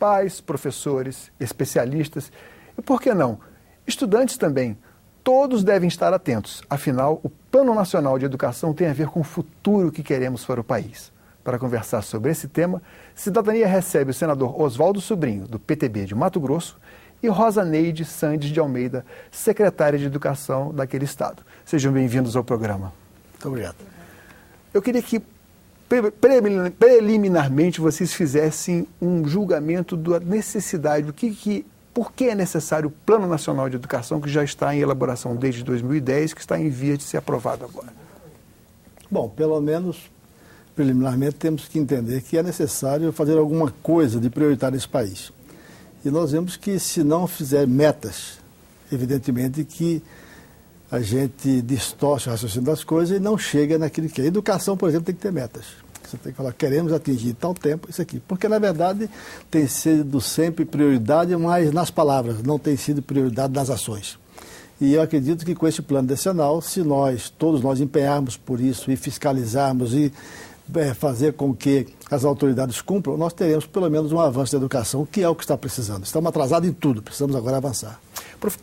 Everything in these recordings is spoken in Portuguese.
pais, professores, especialistas e, por que não, estudantes também. Todos devem estar atentos, afinal, o Plano Nacional de Educação tem a ver com o futuro que queremos para o país. Para conversar sobre esse tema, Cidadania recebe o senador Oswaldo Sobrinho, do PTB de Mato Grosso, e Rosa Neide Sandes de Almeida, secretária de Educação daquele estado. Sejam bem-vindos ao programa. Muito obrigado. Eu queria que, preliminarmente, vocês fizessem um julgamento da necessidade, por que é necessário o Plano Nacional de Educação, que já está em elaboração desde 2010, que está em via de ser aprovado agora. Bom, pelo menos, preliminarmente, temos que entender que é necessário fazer alguma coisa de prioritário nesse país. E nós vemos que, se não fizer metas, evidentemente que a gente distorce o raciocínio das coisas e não chega naquilo que é. A educação, por exemplo, tem que ter metas. Você tem que falar, queremos atingir tal tempo, isso aqui. Porque, na verdade, tem sido sempre prioridade, mas nas palavras, não tem sido prioridade nas ações. E eu acredito que com esse plano decenal, se todos nós empenharmos por isso e fiscalizarmos e fazer com que as autoridades cumpram, nós teremos pelo menos um avanço da educação, que é o que está precisando. Estamos atrasados em tudo, precisamos agora avançar.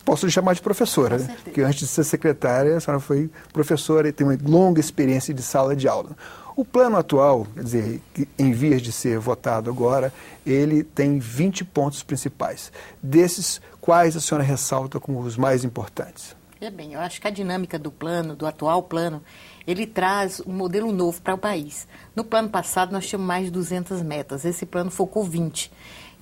Posso lhe chamar de professora, né? Porque antes de ser secretária, a senhora foi professora e tem uma longa experiência de sala de aula. O plano atual, quer dizer, em vias de ser votado agora, ele tem 20 pontos principais. Desses, quais a senhora ressalta como os mais importantes? Bem, eu acho que a dinâmica do plano, do atual plano, ele traz um modelo novo para o país. No plano passado, nós tínhamos mais de 200 metas. Esse plano focou 20.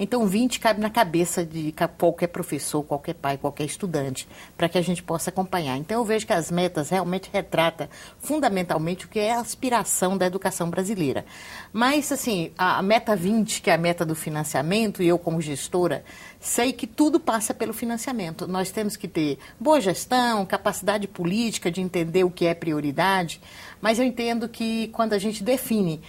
Então, 20 cabe na cabeça de qualquer professor, qualquer pai, qualquer estudante, para que a gente possa acompanhar. Então, eu vejo que as metas realmente retratam fundamentalmente o que é a aspiração da educação brasileira. Mas, assim, a meta 20, que é a meta do financiamento, e eu como gestora, sei que tudo passa pelo financiamento. Nós temos que ter boa gestão, capacidade política de entender o que é prioridade, mas eu entendo que quando a gente define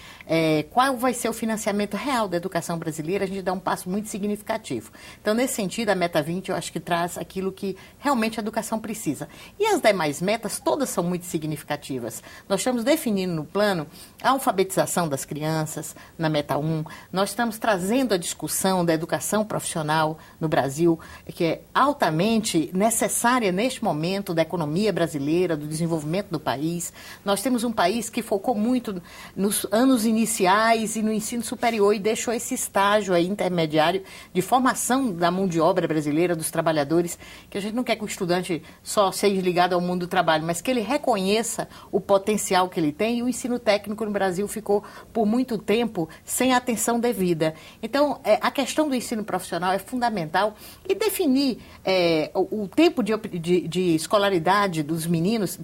qual vai ser o financiamento real da educação brasileira, a gente dá um passo muito significativo. Então, nesse sentido, a meta 20, eu acho que traz aquilo que realmente a educação precisa. E as demais metas, todas são muito significativas. Nós estamos definindo no plano a alfabetização das crianças, na meta 1. Nós estamos trazendo a discussão da educação profissional no Brasil, que é altamente necessária neste momento da economia brasileira, do desenvolvimento do país. Nós temos um país que focou muito nos anos iniciais e no ensino superior e deixou esse estágio aí intermediário de formação da mão de obra brasileira, dos trabalhadores, que a gente não quer que o estudante só seja ligado ao mundo do trabalho, mas que ele reconheça o potencial que ele tem. E o ensino técnico no Brasil ficou por muito tempo sem atenção devida. Então, a questão do ensino profissional é fundamental e definir o tempo de escolaridade dos meninos,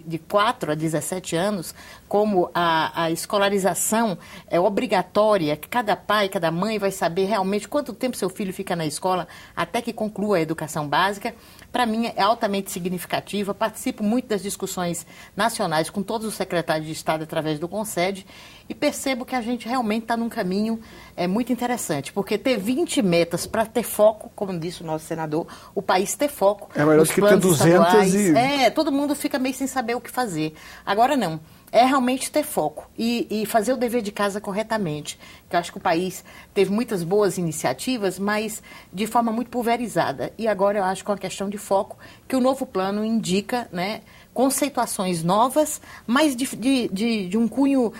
de 4 a 17 anos, como a escolarização é obrigatória, que cada pai, cada mãe vai saber realmente quanto tempo seu filho fica na escola até que conclua a educação básica. Para mim é altamente significativa, participo muito das discussões nacionais com todos os secretários de Estado através do CONSED e percebo que a gente realmente está num caminho muito interessante, porque ter 20 metas para ter foco, como disse o nosso senador, o país ter foco. É melhor do que ter 200 todo mundo fica meio sem saber o que fazer. Agora não. É realmente ter foco e fazer o dever de casa corretamente. Eu acho que o país teve muitas boas iniciativas, mas de forma muito pulverizada. E agora eu acho que é uma questão de foco que o novo plano indica, né, conceituações novas, mas de um cunho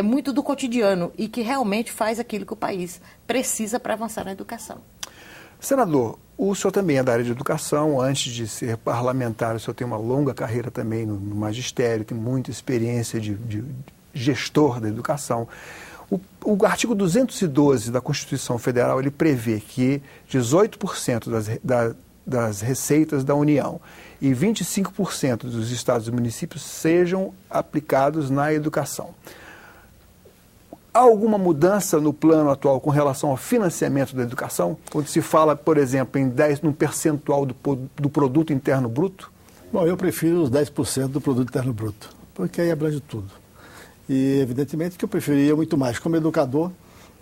muito do cotidiano e que realmente faz aquilo que o país precisa para avançar na educação. Senador, o senhor também é da área de educação. Antes de ser parlamentar, o senhor tem uma longa carreira também no magistério, tem muita experiência de gestor da educação. O artigo 212 da Constituição Federal, ele prevê que 18% das receitas da União e 25% dos estados e municípios sejam aplicados na educação. Há alguma mudança no plano atual com relação ao financiamento da educação? Quando se fala, por exemplo, num percentual do produto interno bruto? Bom, eu prefiro os 10% do produto interno bruto, porque aí abrange tudo. E, evidentemente, que eu preferia muito mais. Como educador,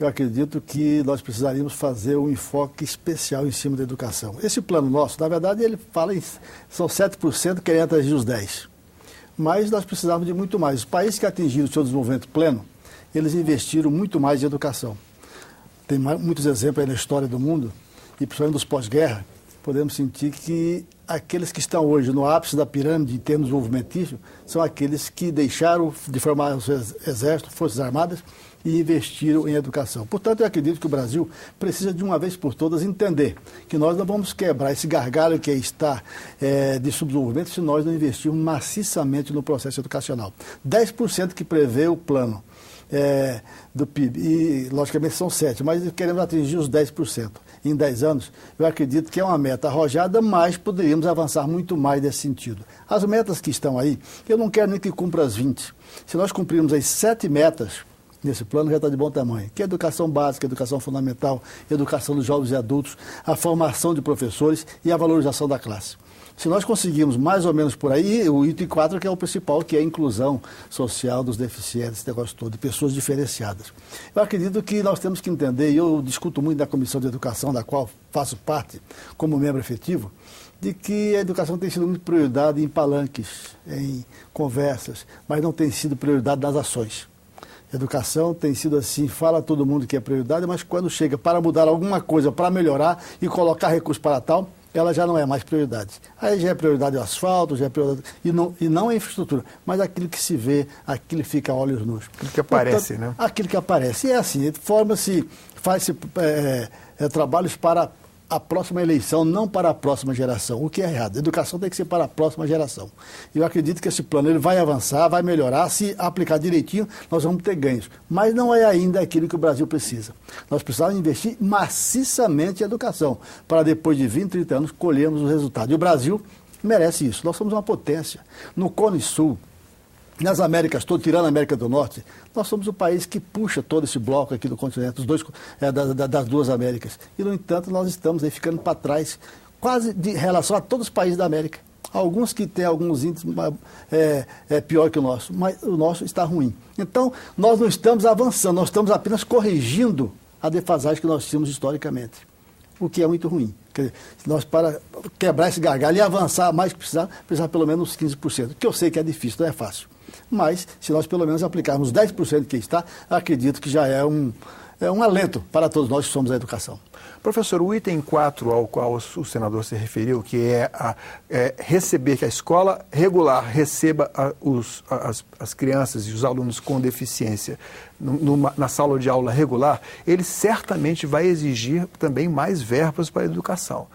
eu acredito que nós precisaríamos fazer um enfoque especial em cima da educação. Esse plano nosso, na verdade, ele fala são 7% querendo atingir os 10%. Mas nós precisamos de muito mais. Os países que atingiram o seu desenvolvimento pleno, eles investiram muito mais em educação. tem muitos exemplos aí na história do mundo, e principalmente dos pós-guerra, podemos sentir que aqueles que estão hoje no ápice da pirâmide em termos desenvolvimentícios são aqueles que deixaram de formar os exércitos, forças armadas, e investiram em educação. Portanto, eu acredito que o Brasil precisa, de uma vez por todas, entender que nós não vamos quebrar esse gargalo que está de subdesenvolvimento se nós não investirmos maciçamente no processo educacional. 10% que prevê o plano do PIB, e logicamente são 7%, mas queremos atingir os 10%. Em 10 anos, eu acredito que é uma meta arrojada, mas poderíamos avançar muito mais nesse sentido. As metas que estão aí, eu não quero nem que cumpra as 20. Se nós cumprirmos as 7 metas, nesse plano já está de bom tamanho, que é educação básica, educação fundamental, educação dos jovens e adultos, a formação de professores e a valorização da classe. Se nós conseguirmos mais ou menos por aí, o item 4 que é o principal, que é a inclusão social dos deficientes, esse negócio todo, de pessoas diferenciadas. Eu acredito que nós temos que entender, e eu discuto muito na Comissão de Educação, da qual faço parte como membro efetivo, de que a educação tem sido muito prioridade em palanques, em conversas, mas não tem sido prioridade nas ações. Educação tem sido assim, fala todo mundo que é prioridade, mas quando chega para mudar alguma coisa, para melhorar e colocar recursos para tal, ela já não é mais prioridade. Aí já é prioridade o asfalto, já é prioridade, e não a infraestrutura, mas aquilo que se vê, aquilo que fica a olhos nus. Aquilo que aparece, portanto, né? Aquilo que aparece. E é assim, faz-se trabalhos para a próxima eleição, não para a próxima geração, o que é errado. A educação tem que ser para a próxima geração. Eu acredito que esse plano ele vai avançar, vai melhorar, se aplicar direitinho, nós vamos ter ganhos. Mas não é ainda aquilo que o Brasil precisa. Nós precisamos investir maciçamente em educação, para depois de 20, 30 anos colhermos os resultados. E o Brasil merece isso. Nós somos uma potência. No Cone Sul, nas Américas, estou tirando a América do Norte, nós somos o país que puxa todo esse bloco aqui do continente, das duas Américas. E, no entanto, nós estamos aí ficando para trás, quase de relação a todos os países da América. Alguns que têm alguns índices pior que o nosso, mas o nosso está ruim. Então, nós não estamos avançando, nós estamos apenas corrigindo a defasagem que nós tínhamos historicamente, o que é muito ruim. Quer dizer, nós, para quebrar esse gargalo e avançar mais que precisar pelo menos 15%, que eu sei que é difícil, não é fácil. Mas, se nós pelo menos aplicarmos 10% que está, acredito que já é um alento para todos nós que somos a educação. Professor, o item 4 ao qual o senador se referiu, que é receber, que a escola regular receba as crianças e os alunos com deficiência na sala de aula regular, ele certamente vai exigir também mais verbas para a educação.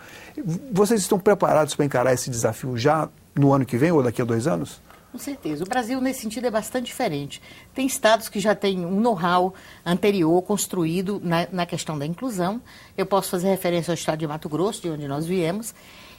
Vocês estão preparados para encarar esse desafio já no ano que vem ou daqui a 2 anos? Com certeza. O Brasil, nesse sentido, é bastante diferente. Tem estados que já têm um know-how anterior construído na questão da inclusão. Eu posso fazer referência ao estado de Mato Grosso, de onde nós viemos,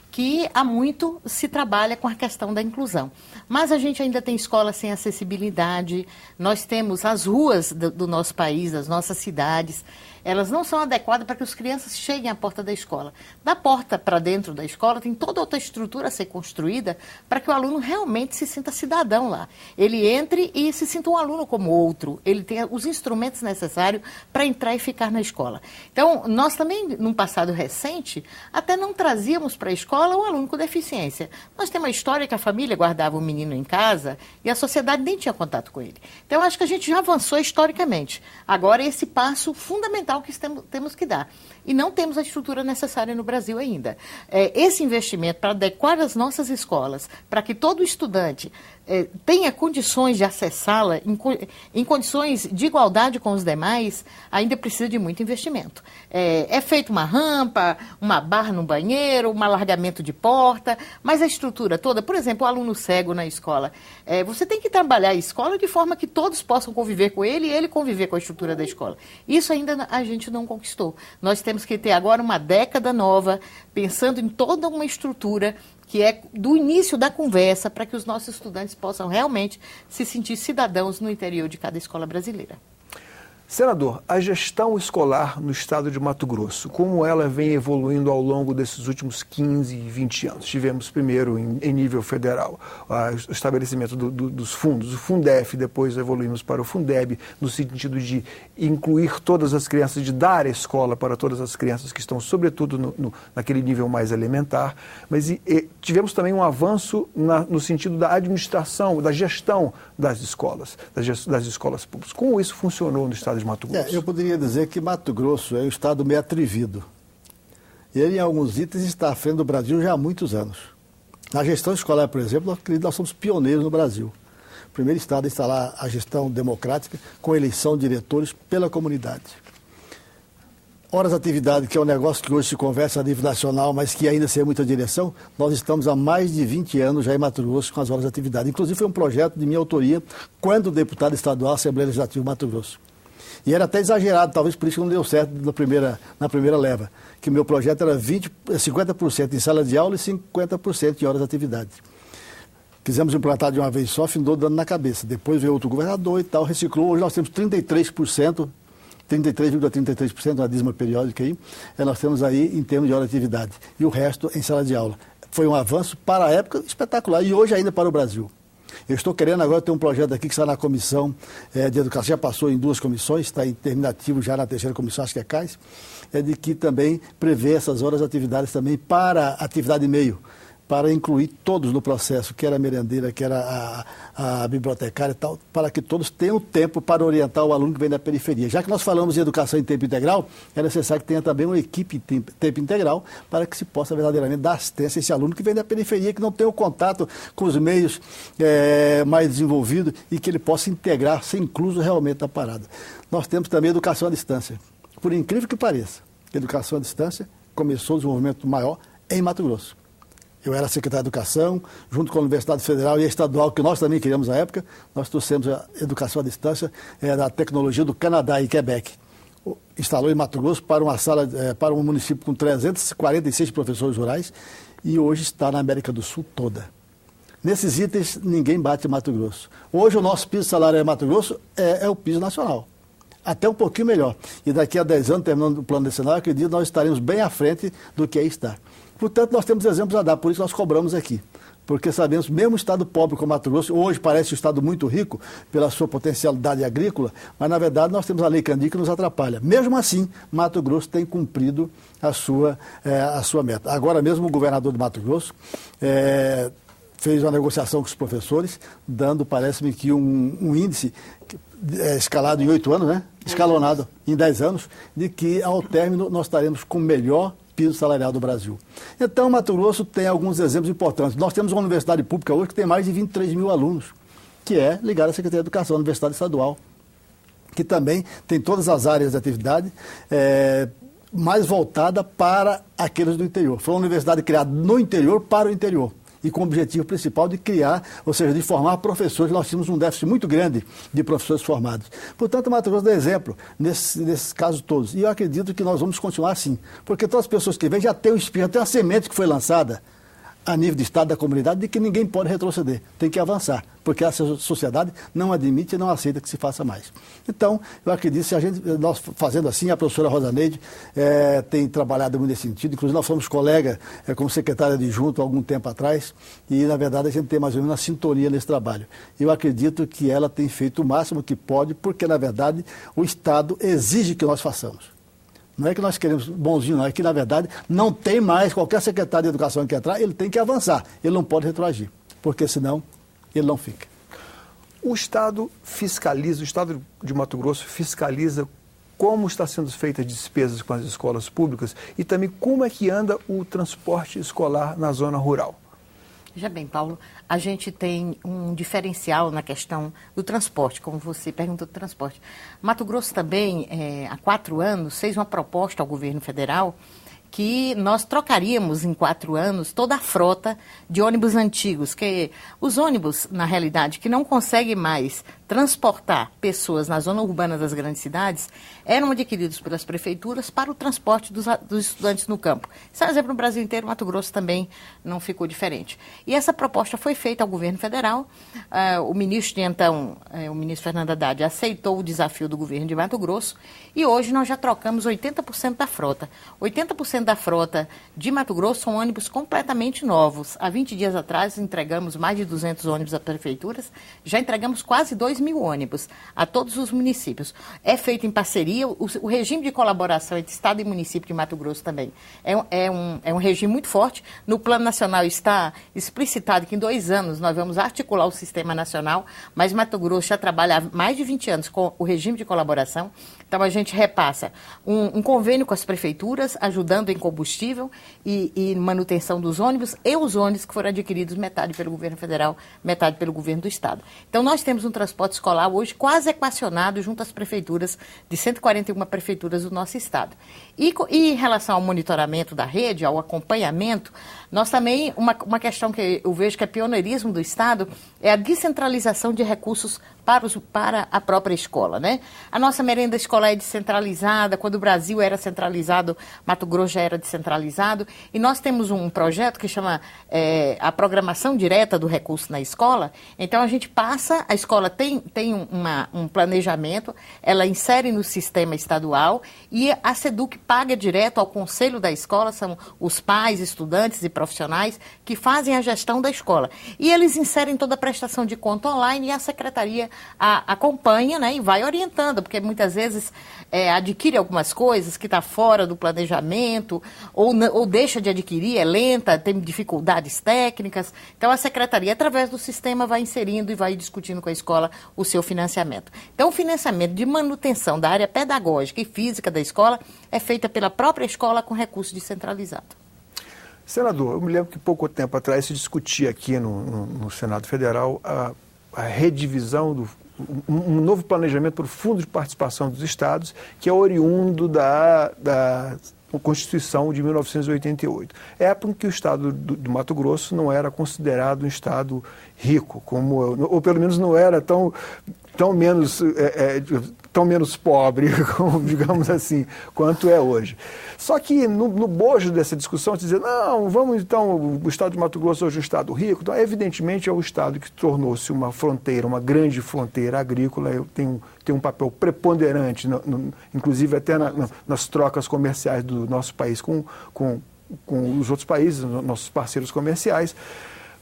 que há muito se trabalha com a questão da inclusão. Mas a gente ainda tem escolas sem acessibilidade, nós temos as ruas do nosso país, das nossas cidades, elas não são adequadas para que as crianças cheguem à porta da escola. Da porta para dentro da escola tem toda outra estrutura a ser construída para que o aluno realmente se sinta cidadão lá. Ele entre e se sinta um aluno como outro. Ele tem os instrumentos necessários para entrar e ficar na escola. Então, nós também, num passado recente, até não trazíamos para a escola um aluno com deficiência. Nós temos uma história que a família guardava o menino em casa e a sociedade nem tinha contato com ele. Então, acho que a gente já avançou historicamente. Agora, esse passo fundamental que temos que dar. E não temos a estrutura necessária no Brasil ainda. Esse investimento para adequar as nossas escolas, para que todo estudante tenha condições de acessá-la em condições de igualdade com os demais, ainda precisa de muito investimento. É feita uma rampa, uma barra no banheiro, um alargamento de porta, mas a estrutura toda, por exemplo, o aluno cego na escola, você tem que trabalhar a escola de forma que todos possam conviver com ele e ele conviver com a estrutura da escola. Isso ainda a gente não conquistou. Nós temos que ter agora uma década nova, pensando em toda uma estrutura que é do início da conversa para que os nossos estudantes possam realmente se sentir cidadãos no interior de cada escola brasileira. Senador, a gestão escolar no estado de Mato Grosso, como ela vem evoluindo ao longo desses últimos 15 e 20 anos? Tivemos primeiro em nível federal o estabelecimento dos fundos, o Fundef, depois evoluímos para o Fundeb, no sentido de incluir todas as crianças, de dar escola para todas as crianças que estão, sobretudo, naquele nível mais elementar. Mas tivemos também um avanço no sentido da administração, da gestão das escolas públicas. Como isso funcionou no estado de Mato Grosso? Eu poderia dizer que Mato Grosso é um estado meio atrevido. Ele, em alguns itens, está à frente do Brasil já há muitos anos. Na gestão escolar, por exemplo, nós somos pioneiros no Brasil. O primeiro estado a instalar a gestão democrática com eleição de diretores pela comunidade. Horas de atividade, que é um negócio que hoje se conversa a nível nacional, mas que ainda sem muita direção, nós estamos há mais de 20 anos já em Mato Grosso com as horas de atividade. Inclusive foi um projeto de minha autoria quando deputado estadual da Assembleia Legislativa de Mato Grosso. E era até exagerado, talvez por isso que não deu certo na primeira leva, que o meu projeto era 50% em sala de aula e 50% em horas de atividade. Quisemos implantar de uma vez só, findou dando na cabeça. Depois veio outro governador e tal, reciclou. Hoje nós temos 33,33%, uma dízima periódica aí, nós temos aí em termos de hora de atividade. E o resto em sala de aula. Foi um avanço para a época espetacular e hoje ainda para o Brasil. Eu estou querendo agora ter um projeto aqui que está na comissão de educação, já passou em 2 comissões, está em terminativo já na 3ª comissão, acho que é CAIS, de que também prevê essas horas de atividades também para atividade e meio, para incluir todos no processo, quer a merendeira, quer a bibliotecária e tal, para que todos tenham tempo para orientar o aluno que vem da periferia. Já que nós falamos em educação em tempo integral, é necessário que tenha também uma equipe em tempo integral para que se possa verdadeiramente dar assistência a esse aluno que vem da periferia, que não tem o contato com os meios mais desenvolvidos e que ele possa integrar, ser incluso realmente na parada. Nós temos também educação à distância. Por incrível que pareça, educação à distância começou o desenvolvimento maior em Mato Grosso. Eu era secretário de Educação, junto com a Universidade Federal e a Estadual, que nós também queríamos na época, nós trouxemos a educação à distância da tecnologia do Canadá e Quebec. Instalou em Mato Grosso para uma sala, para um município com 346 professores rurais e hoje está na América do Sul toda. Nesses itens, ninguém bate Mato Grosso. Hoje o nosso piso salarial em Mato Grosso é o piso nacional. Até um pouquinho melhor. E daqui a 10 anos, terminando o plano decenal, acredito que nós estaremos bem à frente do que aí está. Portanto, nós temos exemplos a dar, por isso nós cobramos aqui. Porque sabemos, mesmo o estado pobre como Mato Grosso, hoje parece um estado muito rico pela sua potencialidade agrícola, mas na verdade nós temos a Lei Candir que nos atrapalha. Mesmo assim, Mato Grosso tem cumprido a sua meta. Agora mesmo o governador de Mato Grosso fez uma negociação com os professores, dando, parece-me que um índice escalado em 8 anos, né? Escalonado em 10 anos, de que ao término nós estaremos com o melhor piso salarial do Brasil. Então, Mato Grosso tem alguns exemplos importantes. Nós temos uma universidade pública hoje que tem mais de 23 mil alunos, que é ligada à Secretaria de Educação, a Universidade Estadual, que também tem todas as áreas de atividade mais voltada para aqueles do interior. Foi uma universidade criada no interior para o interior. E com o objetivo principal de criar, ou seja, de formar professores. Nós tínhamos um déficit muito grande de professores formados. Portanto, o Mato Grosso dá exemplo nesses casos todos. E eu acredito que nós vamos continuar assim. Porque todas as pessoas que vêm já têm um espírito, já tem uma semente que foi lançada a nível de Estado, da comunidade, de que ninguém pode retroceder. Tem que avançar. Porque a sociedade não admite e não aceita que se faça mais. Então, eu acredito que nós fazendo assim, a professora Rosa Neide tem trabalhado muito nesse sentido. Inclusive, nós fomos colega como secretária adjunto há algum tempo atrás e, na verdade, a gente tem mais ou menos uma sintonia nesse trabalho. Eu acredito que ela tem feito o máximo que pode, porque, na verdade, o Estado exige que nós façamos. Não é que nós queremos bonzinho, não. É que, na verdade, não tem mais qualquer secretário de educação que entrar, ele tem que avançar. Ele não pode retroagir, porque senão ele não fica. O Estado fiscaliza, o Estado de Mato Grosso fiscaliza como está sendo feitas as despesas com as escolas públicas e também como é que anda o transporte escolar na zona rural. Veja bem, Paulo, a gente tem um diferencial na questão do transporte, como você perguntou do transporte. Mato Grosso também, há 4 anos, fez uma proposta ao governo federal que nós trocaríamos em 4 anos toda a frota de ônibus antigos, que os ônibus, na realidade, que não conseguem mais transportar pessoas na zona urbana das grandes cidades, eram adquiridos pelas prefeituras para o transporte dos estudantes no campo. Isso é um exemplo no Brasil inteiro, Mato Grosso também não ficou diferente. E essa proposta foi feita ao governo federal, o ministro de então, o ministro Fernando Haddad, aceitou o desafio do governo de Mato Grosso e hoje nós já trocamos 80% da frota. 80% 90% da frota de Mato Grosso são ônibus completamente novos. Há 20 dias atrás entregamos mais de 200 ônibus a prefeituras, já entregamos quase 2.000 ônibus a todos os municípios. É feito em parceria, o regime de colaboração entre Estado e município de Mato Grosso também é um regime muito forte. No Plano Nacional está explicitado que em 2 anos nós vamos articular o Sistema Nacional, mas Mato Grosso já trabalha há mais de 20 anos com o regime de colaboração. Então, a gente repassa um convênio com as prefeituras, ajudando em combustível e manutenção dos ônibus, e os ônibus que foram adquiridos metade pelo governo federal, metade pelo governo do estado. Então, nós temos um transporte escolar hoje quase equacionado junto às prefeituras de 141 prefeituras do nosso estado. E em relação ao monitoramento da rede, ao acompanhamento, nós também, uma questão que eu vejo que é pioneirismo do estado, é a descentralização de recursos para a própria escola, né? A nossa merenda escolar é descentralizada. Quando o Brasil era centralizado, Mato Grosso já era descentralizado, e nós temos um projeto que chama a programação direta do recurso na escola. Então a gente passa, a escola tem um planejamento, ela insere no sistema estadual, e a SEDUC paga direto ao conselho da escola, são os pais, estudantes e profissionais que fazem a gestão da escola. E eles inserem toda a prestação de conta online, e a secretaria acompanha, né, e vai orientando, porque muitas vezes adquire algumas coisas que está fora do planejamento, ou deixa de adquirir, é lenta, tem dificuldades técnicas. Então, a secretaria, através do sistema, vai inserindo e vai discutindo com a escola o seu financiamento. Então, o financiamento de manutenção da área pedagógica e física da escola é feita pela própria escola com recurso descentralizado. Senador, eu me lembro que pouco tempo atrás se discutia aqui no Senado Federal a redivisão um novo planejamento para o Fundo de Participação dos Estados, que é oriundo da Constituição de 1988. Época em que o estado do Mato Grosso não era considerado um estado rico, ou pelo menos não era tão menos pobre, como, digamos assim, quanto é hoje. Só que no bojo dessa discussão, se dizer, não, vamos então, o estado de Mato Grosso hoje é um estado rico, então evidentemente é o estado que tornou-se uma fronteira, uma grande fronteira agrícola, tem um papel preponderante, inclusive até nas trocas comerciais do nosso país com os outros países, nossos parceiros comerciais.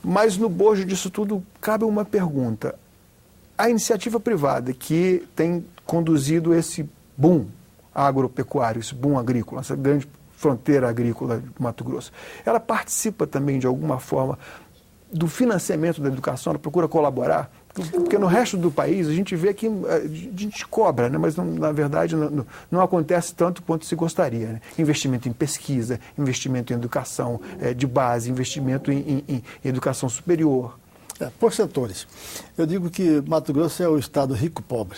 Mas no bojo disso tudo cabe uma pergunta. A iniciativa privada que tem conduzido esse boom agropecuário, esse boom agrícola, essa grande fronteira agrícola de Mato Grosso, ela participa também, de alguma forma, do financiamento da educação, ela procura colaborar? Porque no resto do país a gente vê que a gente cobra, né? Mas na verdade não acontece tanto quanto se gostaria, né? Investimento em pesquisa, investimento em educação de base, investimento em educação superior. Por setores. Eu digo que Mato Grosso é o estado rico-pobre.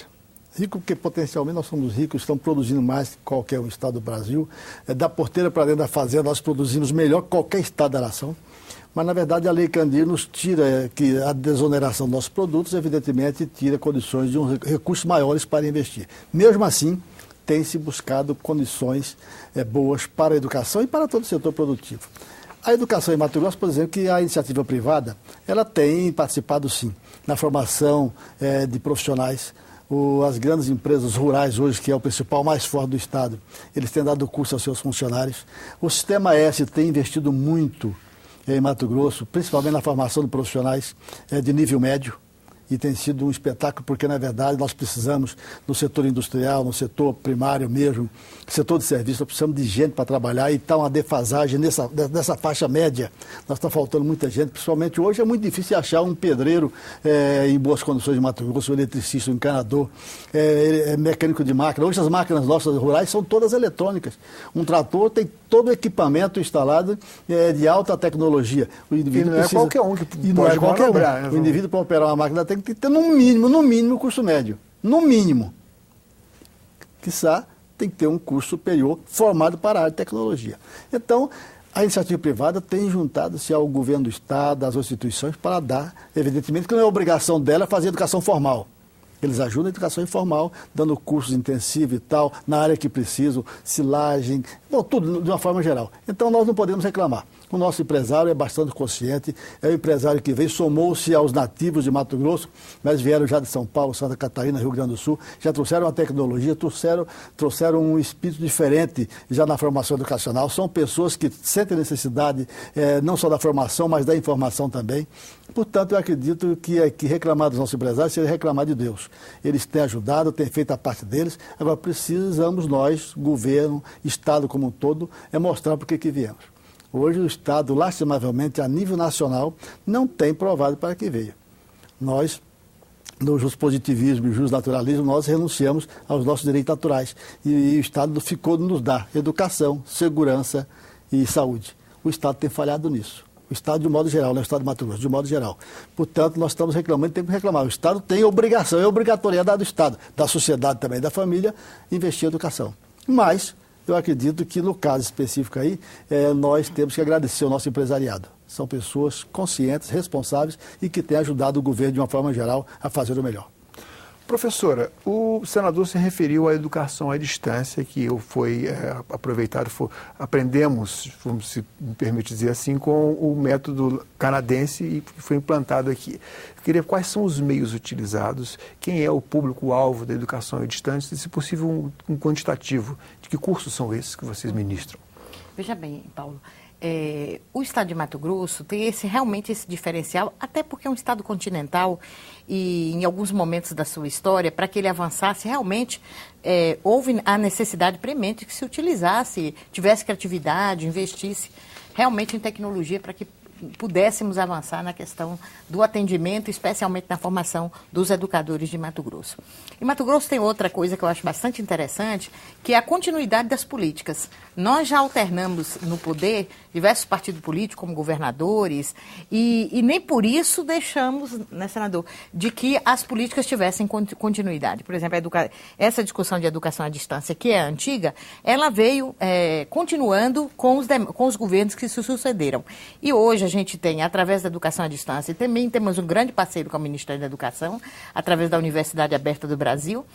Rico porque potencialmente nós somos ricos, estamos produzindo mais que qualquer estado do Brasil. Da porteira para dentro da fazenda nós produzimos melhor que qualquer estado da nação. Mas, na verdade, a Lei Candir nos tira que a desoneração dos nossos produtos, evidentemente, tira condições de recursos maiores para investir. Mesmo assim, tem-se buscado condições boas para a educação e para todo o setor produtivo. A educação em Mato Grosso, por exemplo, que a iniciativa privada, ela tem participado, sim, na formação de profissionais. As grandes empresas rurais hoje, que é o principal mais forte do estado, eles têm dado curso aos seus funcionários. O Sistema S tem investido muito em Mato Grosso, principalmente na formação de profissionais de nível médio. E tem sido um espetáculo, porque, na verdade, nós precisamos, no setor industrial, no setor primário mesmo, no setor de serviço, nós precisamos de gente para trabalhar, e está uma defasagem nessa faixa média. Nós está faltando muita gente, principalmente hoje é muito difícil achar um pedreiro em boas condições de Mato Grosso, um eletricista, um encanador, mecânico de máquina. Hoje as máquinas nossas rurais são todas eletrônicas. Um trator tem todo o equipamento instalado de alta tecnologia. O indivíduo não é qualquer um que pode manobrar. O indivíduo, para operar uma máquina, tem que ter no mínimo custo médio. No mínimo. Quiçá, tem que ter um curso superior formado para a área de tecnologia. Então, a iniciativa privada tem juntado-se ao governo do estado, às instituições, para dar, evidentemente, que não é obrigação dela fazer educação formal. Eles ajudam a educação informal, dando cursos intensivos e tal, na área que precisam, silagem, bom, tudo de uma forma geral. Então, nós não podemos reclamar. O nosso empresário é bastante consciente, é um empresário que veio, somou-se aos nativos de Mato Grosso, mas vieram já de São Paulo, Santa Catarina, Rio Grande do Sul, já trouxeram a tecnologia, trouxeram um espírito diferente já na formação educacional. São pessoas que sentem necessidade não só da formação, mas da informação também. Portanto, eu acredito que reclamar dos nossos empresários seria reclamar de Deus. Eles têm ajudado, têm feito a parte deles, agora precisamos nós, governo, Estado como um todo, mostrar por que viemos. Hoje o Estado, lastimavelmente, a nível nacional, não tem provado para que veio. Nós, no positivismo e justnaturalismo, nós renunciamos aos nossos direitos naturais. E o Estado ficou de nos dar educação, segurança e saúde. O Estado tem falhado nisso. O Estado de um modo geral, não é o Estado de Mato Grosso, de um modo geral. Portanto, nós estamos reclamando, temos que reclamar. O Estado tem obrigação, é obrigatoriedade do Estado, da sociedade também, da família, investir em educação. Mas eu acredito que, no caso específico aí, nós temos que agradecer ao nosso empresariado. São pessoas conscientes, responsáveis e que têm ajudado o governo, de uma forma geral, a fazer o melhor. Professora, o senador se referiu à educação à distância, que foi aproveitado, aprendemos, se me permite dizer assim, com o método canadense e foi implantado aqui. Eu queria quais são os meios utilizados, quem é o público-alvo da educação à distância e, se possível, um quantitativo. De que cursos são esses que vocês ministram? Veja bem, Paulo. O estado de Mato Grosso tem realmente esse diferencial, até porque é um estado continental e em alguns momentos da sua história, para que ele avançasse, realmente houve a necessidade premente que se utilizasse, tivesse criatividade, investisse realmente em tecnologia para que pudéssemos avançar na questão do atendimento, especialmente na formação dos educadores de Mato Grosso. E Mato Grosso tem outra coisa que eu acho bastante interessante, que é a continuidade das políticas. Nós já alternamos no poder diversos partidos políticos, como governadores, e nem por isso deixamos, né, senador, de que as políticas tivessem continuidade. Por exemplo, essa discussão de educação à distância, que é antiga, ela veio continuando com os governos que se sucederam. E hoje a gente tem, através da educação à distância, e também temos um grande parceiro com o Ministério da Educação, através da Universidade Aberta do Brasil.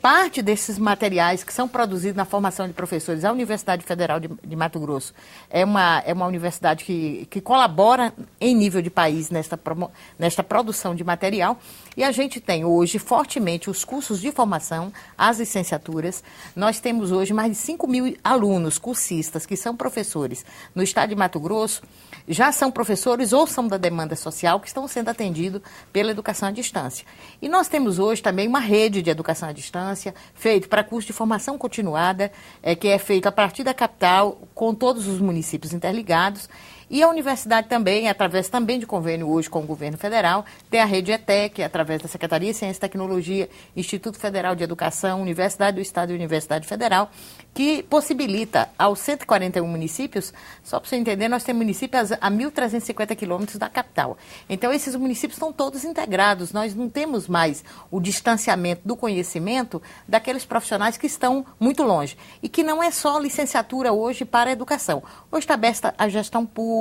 Parte desses materiais que são produzidos na formação de professores, a Universidade Federal de Mato Grosso é uma universidade que colabora em nível de país nesta produção de material. E a gente tem hoje fortemente os cursos de formação, as licenciaturas. Nós temos hoje mais de 5 mil alunos, cursistas, que são professores no estado de Mato Grosso, já são professores ou são da demanda social que estão sendo atendidos pela educação à distância. E nós temos hoje também uma rede de educação à distância feita para curso de formação continuada, que é feito a partir da capital, com todos os municípios interligados. E a universidade também, através também de convênio hoje com o governo federal, tem a rede ETEC, através da Secretaria de Ciência e Tecnologia, Instituto Federal de Educação, Universidade do Estado e Universidade Federal, que possibilita aos 141 municípios, só para você entender, nós temos municípios a 1.350 quilômetros da capital. Então, esses municípios estão todos integrados, nós não temos mais o distanciamento do conhecimento daqueles profissionais que estão muito longe. E que não é só licenciatura hoje para a educação. Hoje está aberta a gestão pública,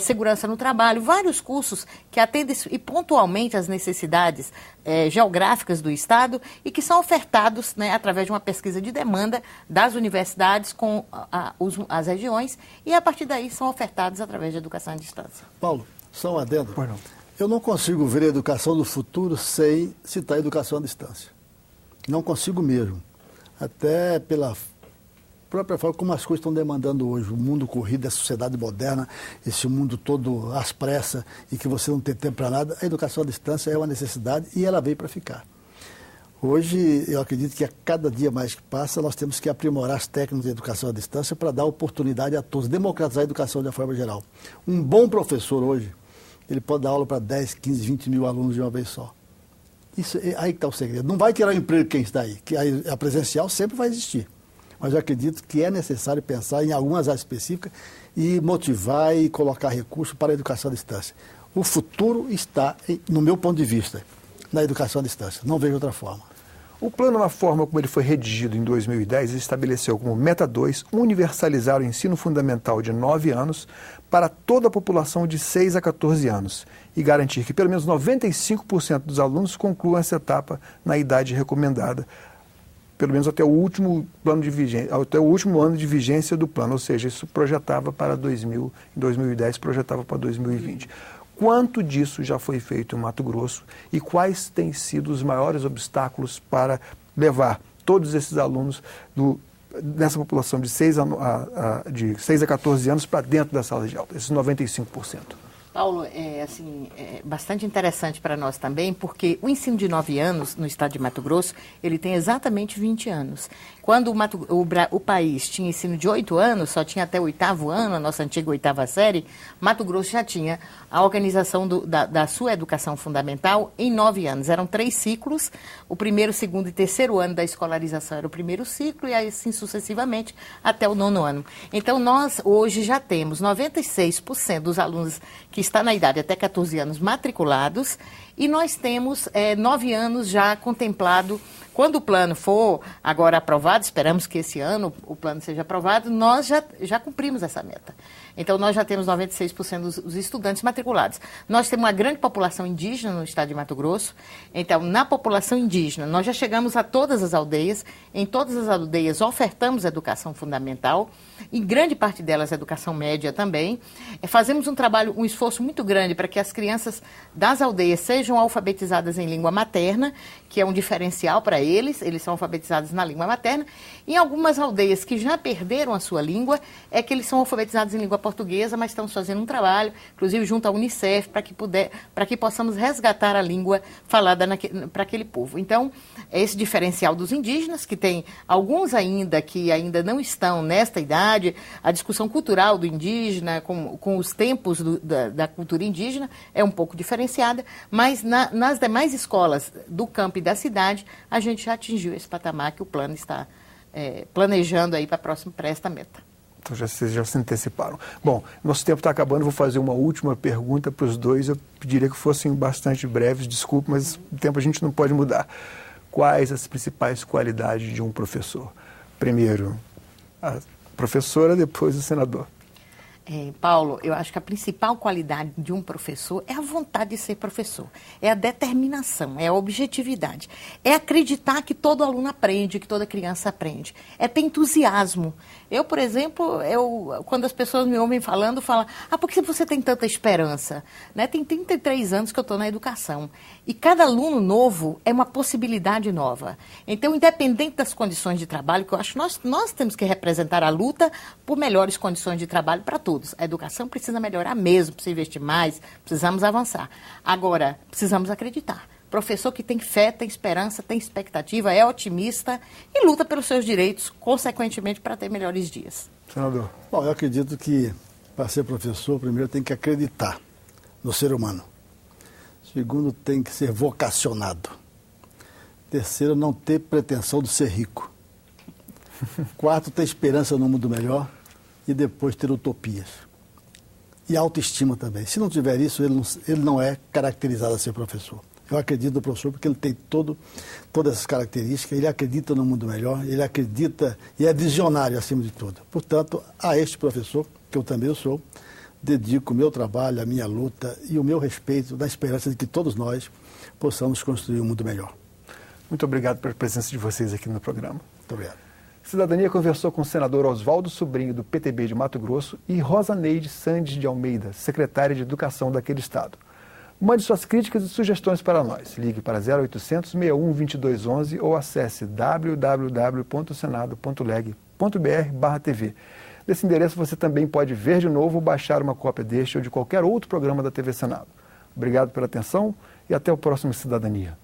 segurança no trabalho, vários cursos que atendem e pontualmente às necessidades geográficas do Estado e que são ofertados, né, através de uma pesquisa de demanda das universidades com as regiões e a partir daí são ofertados através de educação à distância. Paulo, só um adendo. Eu não consigo ver a educação do futuro sem citar a educação à distância. Não consigo mesmo. Até pela própria forma como as coisas estão demandando hoje, o mundo corrido, a sociedade moderna, esse mundo todo às pressas e que você não tem tempo para nada, a educação à distância é uma necessidade e ela veio para ficar. Hoje, eu acredito que a cada dia mais que passa, nós temos que aprimorar as técnicas de educação à distância para dar oportunidade a todos, democratizar a educação de uma forma geral. Um bom professor hoje, ele pode dar aula para 10, 15, 20 mil alunos de uma vez só. Isso, aí que está o segredo. Não vai tirar o emprego de quem está aí, que a presencial sempre vai existir. Mas eu acredito que é necessário pensar em algumas áreas específicas e motivar e colocar recursos para a educação à distância. O futuro está, no meu ponto de vista, na educação à distância. Não vejo outra forma. O plano, na forma como ele foi redigido em 2010, estabeleceu como meta 2 universalizar o ensino fundamental de 9 anos para toda a população de 6 a 14 anos e garantir que pelo menos 95% dos alunos concluam essa etapa na idade recomendada. pelo menos até o último plano de vigência, até o último ano de vigência do plano, ou seja, isso projetava para em 2010 projetava para 2020. Quanto disso já foi feito em Mato Grosso e quais têm sido os maiores obstáculos para levar todos esses alunos dessa população de 6 a 14 anos para dentro da sala de aula, esses 95%? Paulo, é bastante interessante para nós também, porque o ensino de 9 anos no estado de Mato Grosso, ele tem exatamente 20 anos. Quando o país tinha ensino de 8 anos, só tinha até o 8º ano, a nossa antiga 8ª série, Mato Grosso já tinha a organização da sua educação fundamental em 9 anos. Eram 3 ciclos, o primeiro, segundo e terceiro ano da escolarização era o primeiro ciclo e assim sucessivamente até o 9º ano. Então, nós hoje já temos 96% dos alunos que está na idade até 14 anos matriculados, e nós temos 9 anos já contemplado. Quando o plano for agora aprovado, esperamos que esse ano o plano seja aprovado, nós já cumprimos essa meta. Então, nós já temos 96% dos estudantes matriculados. Nós temos uma grande população indígena no estado de Mato Grosso. Então, na população indígena, nós já chegamos a todas as aldeias. Em todas as aldeias, ofertamos educação fundamental. Em grande parte delas, educação média também. Fazemos um esforço muito grande para que as crianças das aldeias sejam alfabetizadas em língua materna, que é um diferencial para eles são alfabetizados na língua materna. Em algumas aldeias que já perderam a sua língua, é que eles são alfabetizados em língua portuguesa, mas estamos fazendo um trabalho, inclusive junto à Unicef, para que possamos resgatar a língua falada para aquele povo. Então, esse diferencial dos indígenas, que tem alguns ainda que ainda não estão nesta idade, a discussão cultural do indígena, com os tempos da cultura indígena, é um pouco diferenciada, mas nas demais escolas do campo e da cidade, a gente já atingiu esse patamar que o plano está planejando aí para esta meta. Então, vocês já se anteciparam. Bom, nosso tempo está acabando, vou fazer uma última pergunta para os dois. Eu pediria que fossem bastante breves, desculpe, mas o tempo a gente não pode mudar. Quais as principais qualidades de um professor? Primeiro, a professora, depois o senador. Paulo, eu acho que a principal qualidade de um professor é a vontade de ser professor, é a determinação, é a objetividade, é acreditar que todo aluno aprende, que toda criança aprende, é ter entusiasmo. Eu, por exemplo, quando as pessoas me ouvem falando, falam, por que você tem tanta esperança? Né? Tem 33 anos que eu estou na educação e cada aluno novo é uma possibilidade nova. Então, independente das condições de trabalho, que eu acho que nós temos que representar a luta por melhores condições de trabalho para todos. A educação precisa melhorar mesmo, precisa investir mais, precisamos avançar. Agora, precisamos acreditar. Professor que tem fé, tem esperança, tem expectativa, é otimista e luta pelos seus direitos, consequentemente, para ter melhores dias. Senador. Bom, eu acredito que, para ser professor, primeiro tem que acreditar no ser humano. Segundo, tem que ser vocacionado. Terceiro, não ter pretensão de ser rico. Quarto, ter esperança no mundo melhor. E depois ter utopias. E autoestima também. Se não tiver isso, ele não é caracterizado a ser professor. Eu acredito no professor porque ele tem todas essas características, ele acredita no mundo melhor, ele acredita e é visionário acima de tudo. Portanto, a este professor, que eu também sou, dedico o meu trabalho, a minha luta e o meu respeito na esperança de que todos nós possamos construir um mundo melhor. Muito obrigado pela presença de vocês aqui no programa. Muito obrigado. Cidadania conversou com o senador Oswaldo Sobrinho, do PTB de Mato Grosso, e Rosa Neide Sandes de Almeida, secretária de Educação daquele estado. Mande suas críticas e sugestões para nós. Ligue para 0800 61 2211 ou acesse www.senado.leg.br/TV. Nesse endereço você também pode ver de novo ou baixar uma cópia deste ou de qualquer outro programa da TV Senado. Obrigado pela atenção e até o próximo Cidadania.